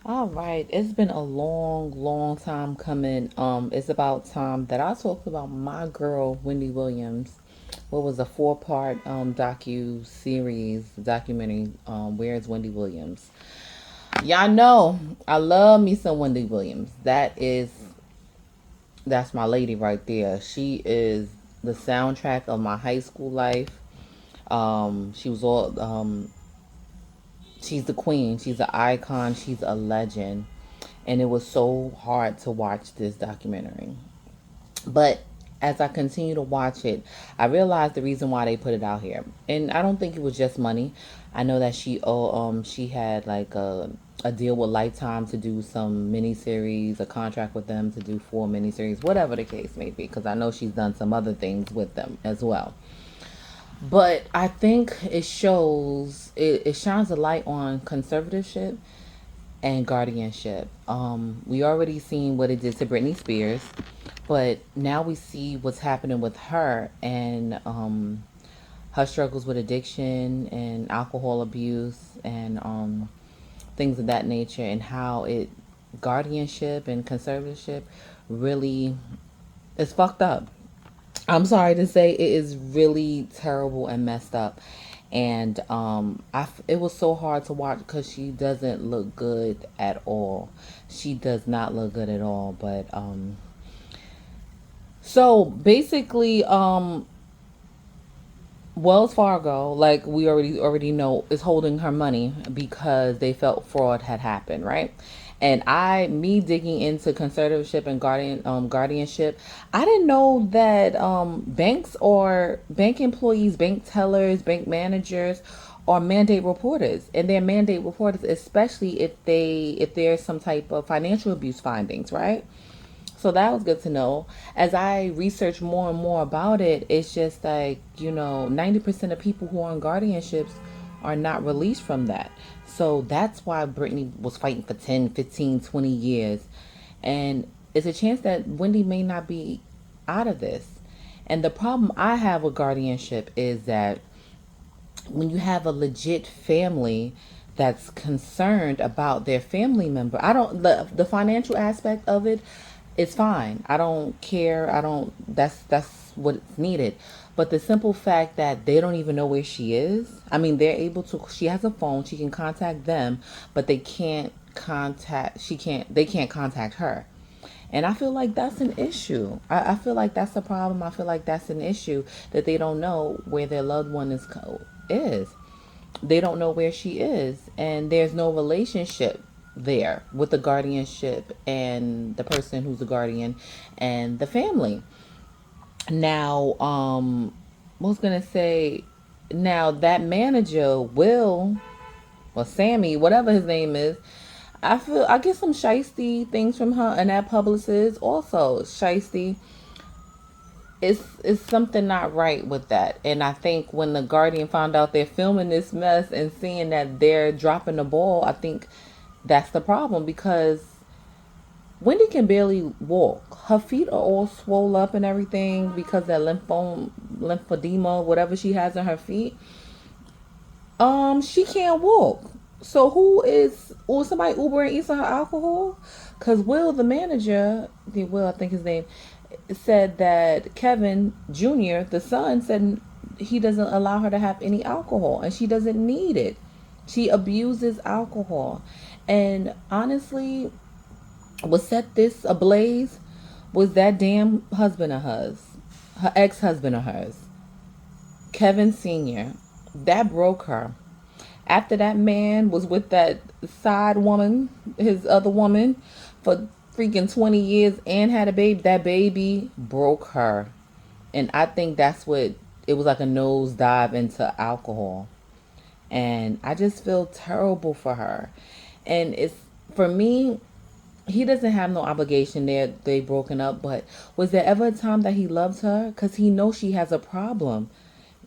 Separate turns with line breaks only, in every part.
All right, it's been a long, long time coming. It's about time that I talked about my girl Wendy Williams. What was a four-part docu series documentary? Where's Wendy Williams? Y'all know I love me some Wendy Williams. That's my lady right there. She is the soundtrack of my high school life. She was all she's the queen. She's an icon. She's a legend. And it was so hard to watch this documentary. But as I continue to watch it, I realized the reason why they put it out here. And I don't think it was just money. I know that she had like a deal with Lifetime to do some miniseries, a contract with them to do four miniseries, whatever the case may be, because I know she's done some other things with them as well. But I think it shines a light on conservatorship and guardianship. We already seen what it did to Britney Spears, but now we see what's happening with her and her struggles with addiction and alcohol abuse and things of that nature, and how it guardianship and conservatorship really is fucked up. I'm sorry to say it is really terrible and messed up. And it was so hard to watch because she doesn't look good at all. She does not look good at all. But so basically, Wells Fargo, like we already know, is holding her money because they felt fraud had happened, right? And me digging into conservatorship and guardianship, I didn't know that banks or bank employees, bank tellers, bank managers are mandate reporters, and they're mandate reporters, especially if there's some type of financial abuse findings, right? So that was good to know. As I research more and more about it, it's just like, 90% of people who are on guardianships are not released from that. So that's why Brittany was fighting for 10, 15, 20 years. And it's a chance that Wendy may not be out of this. And the problem I have with guardianship is that when you have a legit family that's concerned about their family member, I don't the financial aspect of it is fine. I don't care. I don't that's what's needed. But the simple fact that they don't even know where she is. I mean, they're able to she has a phone, she can contact them, but they can't contact her. And I feel like that's an issue. I feel like that's a problem. I feel like that's an issue that they don't know where their loved one is. They don't know where she is, and there's no relationship there with the guardianship and the person who's the guardian and the family. Now, I was gonna say, now that manager Will or Sammy, whatever his name is, I get some shisty things from her, and that publicist also shisty. It's something not right with that. And I think when the Guardian found out they're filming this mess and seeing that they're dropping the ball, I think that's the problem, because Wendy can barely walk. Her feet are all swole up and everything because that lymphedema, whatever she has in her feet. She can't walk. So who is or somebody Uber and eats her alcohol? Cause Will, the manager, the Will, I think his name, said that Kevin Jr., the son, said he doesn't allow her to have any alcohol and she doesn't need it. She abuses alcohol. And honestly, what set this ablaze was that damn husband of hers, her ex husband of hers, Kevin Sr. That broke her. After that man was with that side woman, his other woman, for freaking 20 years and had a baby, that baby broke her. And I think that's what it was, like a nosedive into alcohol. And I just feel terrible for her. And it's for me, he doesn't have no obligation there. They broken up, but was there ever a time that he loved her? Because he knows she has a problem.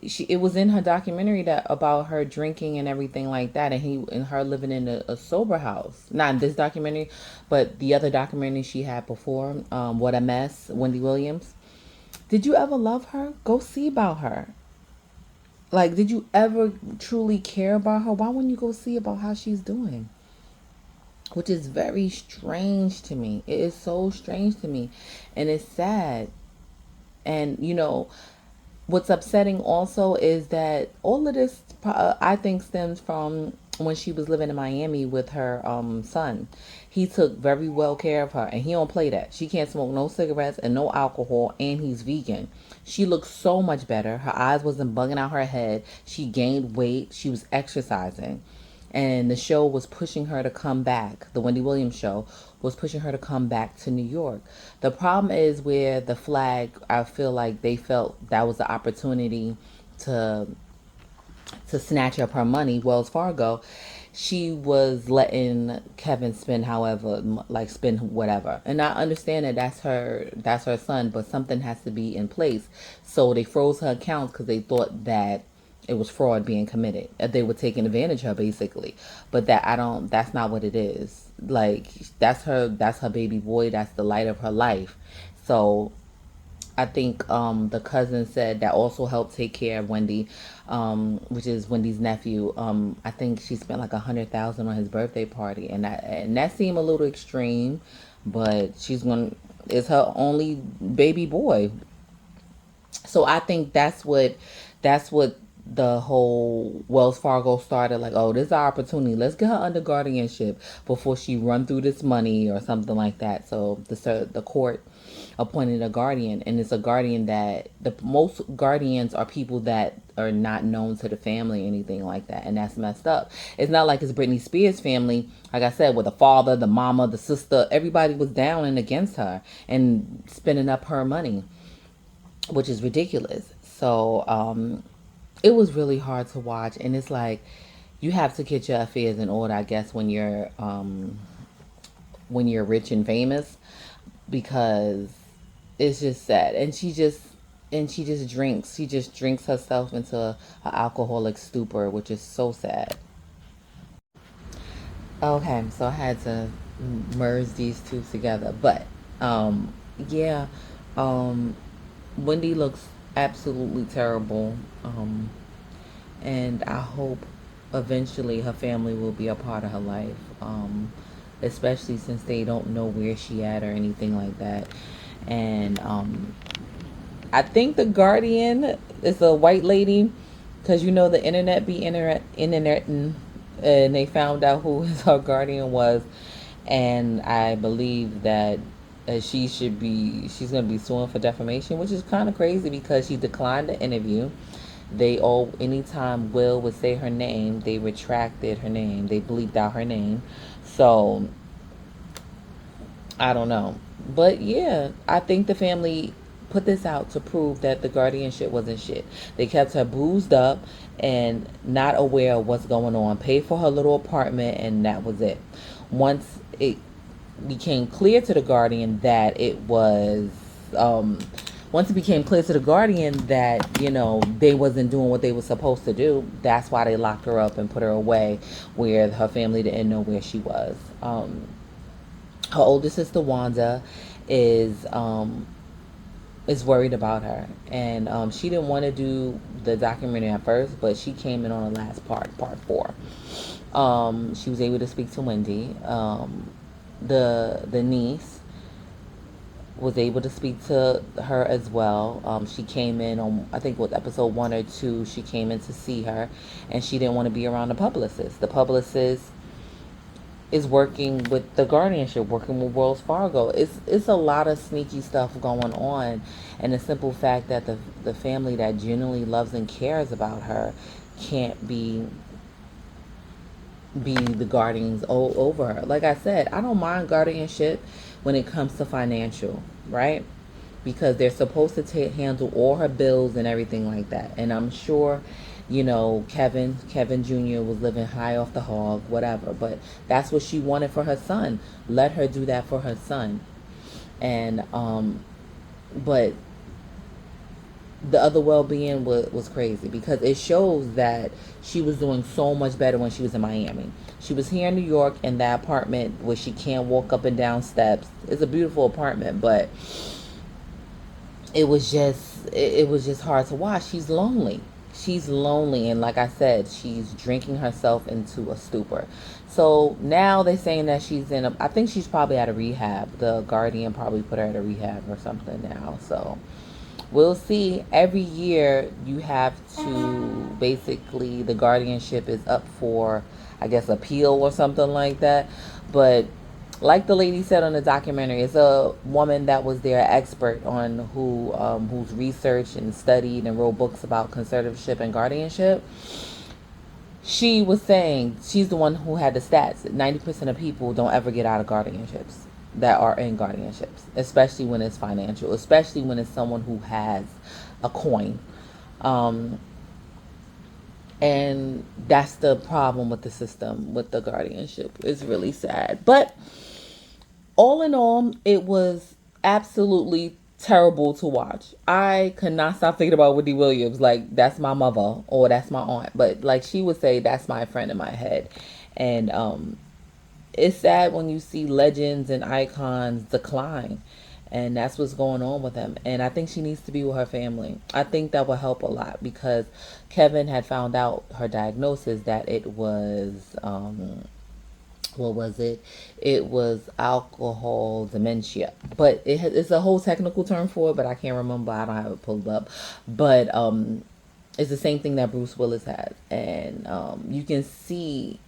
It was in her documentary that about her drinking and everything like that, and her living in a sober house. Not in this documentary, but the other documentary she had before. What a Mess, Wendy Williams. Did you ever love her? Go see about her. Like, did you ever truly care about her? Why wouldn't you go see about how she's doing? which is very strange to me. It is so strange to me, and it's sad. And what's upsetting also is that all of this, I think, stems from when she was living in Miami with her son. He took very well care of her, and he don't play that. She can't smoke no cigarettes and no alcohol, and he's vegan. She looked so much better. Her eyes wasn't bugging out her head. She gained weight. She was exercising, and the show was pushing her to come back. The Wendy Williams show was pushing her to come back to New York. The problem is where the flag, I feel like they felt that was the opportunity to snatch up her money. Wells Fargo, she was letting Kevin spend however, like spend whatever. And I understand that that's her son, but something has to be in place. So they froze her accounts because they thought that it was fraud being committed. They were taking advantage of her basically. But that's not what it is. Like that's her baby boy, that's the light of her life. So I think the cousin said that also helped take care of Wendy, which is Wendy's nephew. I think she spent like 100,000 on his birthday party, and that seemed a little extreme, but it's her only baby boy. So I think that's what the whole Wells Fargo started, like, oh, this is our opportunity. Let's get her under guardianship before she run through this money or something like that. So the court appointed a guardian, and it's a guardian that the most guardians are people that are not known to the family or anything like that, and that's messed up. It's not like it's Britney Spears' family, like I said, with the father, the mama, the sister, everybody was down and against her and spending up her money, which is ridiculous. So it was really hard to watch, and it's like you have to get your affairs in order, I guess, when you're rich and famous, because it's just sad. And she just drinks herself into a alcoholic stupor, which is so sad. Okay, so I had to merge these two together, but yeah, um Wendy looks absolutely terrible. And I hope eventually her family will be a part of her life, especially since they don't know where she at or anything like that. And I think the guardian is a white lady, because the internet be and they found out who her guardian was, and I believe that she's going to be suing for defamation, which is kind of crazy because she declined the interview. Anytime Will would say her name, they retracted her name, they bleeped out her name. So I don't know, but yeah, I think the family put this out to prove that the guardianship wasn't shit. They kept her boozed up and not aware of what's going on, paid for her little apartment, and that was it. Once it became clear to the guardian that it was um once it became clear to the guardian that they wasn't doing what they were supposed to do, that's why they locked her up and put her away where her family didn't know where she was. Her older sister Wanda is worried about her, and she didn't want to do the documentary at first, but she came in on the last part 4. She was able to speak to Wendy. The niece was able to speak to her as well. She came in on, I think, with episode 1 or 2. She came in to see her, and she didn't want to be around the publicist. The publicist is working with the guardianship, working with Wells Fargo. It's a lot of sneaky stuff going on, and the simple fact that the family that genuinely loves and cares about her can't be the guardians over her. Like I said, I don't mind guardianship when it comes to financial, right? Because they're supposed to handle all her bills and everything like that. And I'm sure, Kevin Jr. was living high off the hog, whatever. But that's what she wanted for her son. Let her do that for her son. And but the other well-being was crazy, because it shows that she was doing so much better when she was in Miami. She was here in New York in that apartment where she can't walk up and down steps. It's a beautiful apartment, but it was just hard to watch. She's lonely. she's lonely, and like I said, she's drinking herself into a stupor. So now they're saying that she's in a, I think she's probably at a rehab. The Guardian probably put her at a rehab or something now. So we'll see. Every year you have to, basically, the guardianship is up for, I guess, appeal or something like that. But like the lady said on the documentary, it's a woman that was their expert on who's researched and studied and wrote books about conservatorship and guardianship. She was saying, she's the one who had the stats that 90% of people don't ever get out of guardianships that are in guardianships, especially when it's financial, especially when it's someone who has a coin. Um, and that's the problem with the system, with the guardianship. It's really sad. But all in all, it was absolutely terrible to watch. I could not stop thinking about Wendy Williams. Like, that's my mother or that's my aunt. But like she would say, that's my friend in my head. And it's sad when you see legends and icons decline. And that's what's going on with them. And I think she needs to be with her family. I think that will help a lot, because Kevin had found out her diagnosis that it was what was it? It was alcohol dementia. But it's a whole technical term for it, but I can't remember. I don't have it pulled up. But it's the same thing that Bruce Willis had. And you can see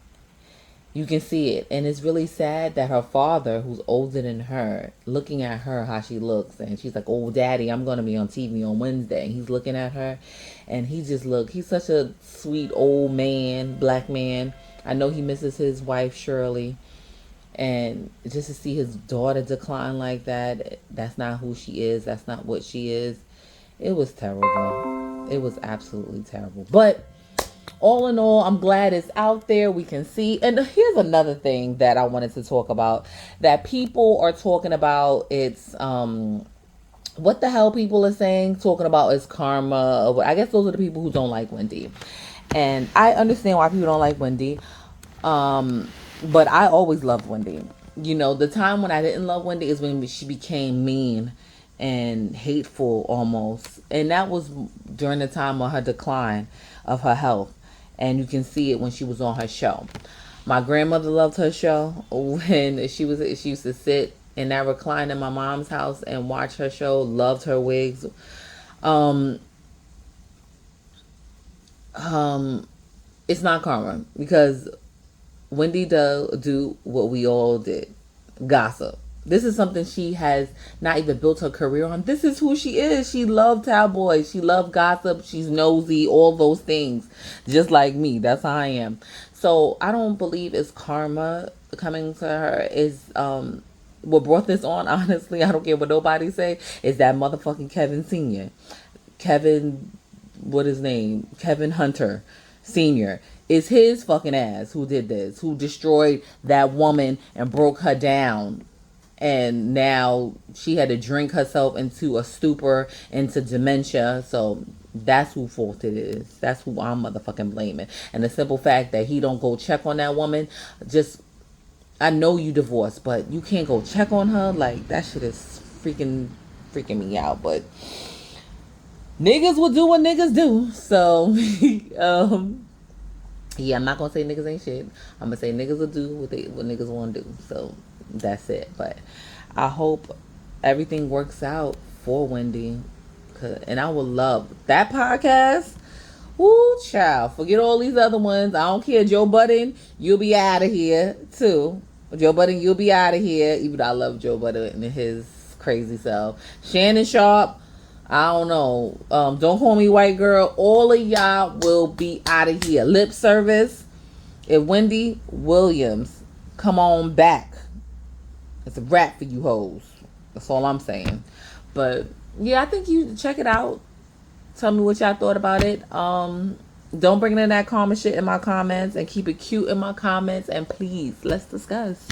it. And it's really sad that her father, who's older than her, looking at her, how she looks, and she's like, oh, daddy, I'm going to be on TV on Wednesday. And he's looking at her, and he's such a sweet old man, black man. I know he misses his wife, Shirley. And just to see his daughter decline like that, that's not who she is. That's not what she is. It was terrible. It was absolutely terrible. But all in all, I'm glad it's out there. We can see. And here's another thing that I wanted to talk about that people are talking about. It's what the hell people are saying, talking about is karma. I guess those are the people who don't like Wendy. And I understand why people don't like Wendy. But I always loved Wendy. You know, the time when I didn't love Wendy is when she became mean and hateful almost. And that was during the time of her decline of her health. And you can see it when she was on her show. My grandmother loved her show. When she used to sit in that recline in my mom's house and watch her show. Loved her wigs. It's not karma, because Wendy do what we all did. Gossip. This is something she has not even built her career on. This is who she is. She loved tabloids. She loved gossip. She's nosy. All those things. Just like me. That's how I am. So I don't believe it's karma coming to her. Is what brought this on, honestly, I don't care what nobody say, is that motherfucking Kevin Sr. Kevin, what his name? Kevin Hunter Sr. It's his fucking ass who did this. Who destroyed that woman and broke her down. And now she had to drink herself into a stupor, into dementia. So that's who fault it is. That's who I'm motherfucking blaming. And the simple fact that he don't go check on that woman, just, I know you divorced, but you can't go check on her. Like, that shit is freaking me out. But niggas will do what niggas do. So, yeah, I'm not gonna say niggas ain't shit. I'm gonna say niggas will do what niggas want to do. So that's it. But I hope everything works out for Wendy, and I would love that podcast. Woo, child. Forget all these other ones. I don't care. Joe Budden, you'll be out of here too. Joe Budden, you'll be out of here. Even though I love Joe Budden and his crazy self. Shannon Sharp, I don't know. Don't Call Me White Girl. All of y'all will be out of here. Lip Service. If Wendy Williams come on back, it's a wrap for you hoes. That's all I'm saying. But yeah, I think you check it out. Tell me what y'all thought about it. Don't bring in that karma shit in my comments, and keep it cute in my comments. And please, let's discuss.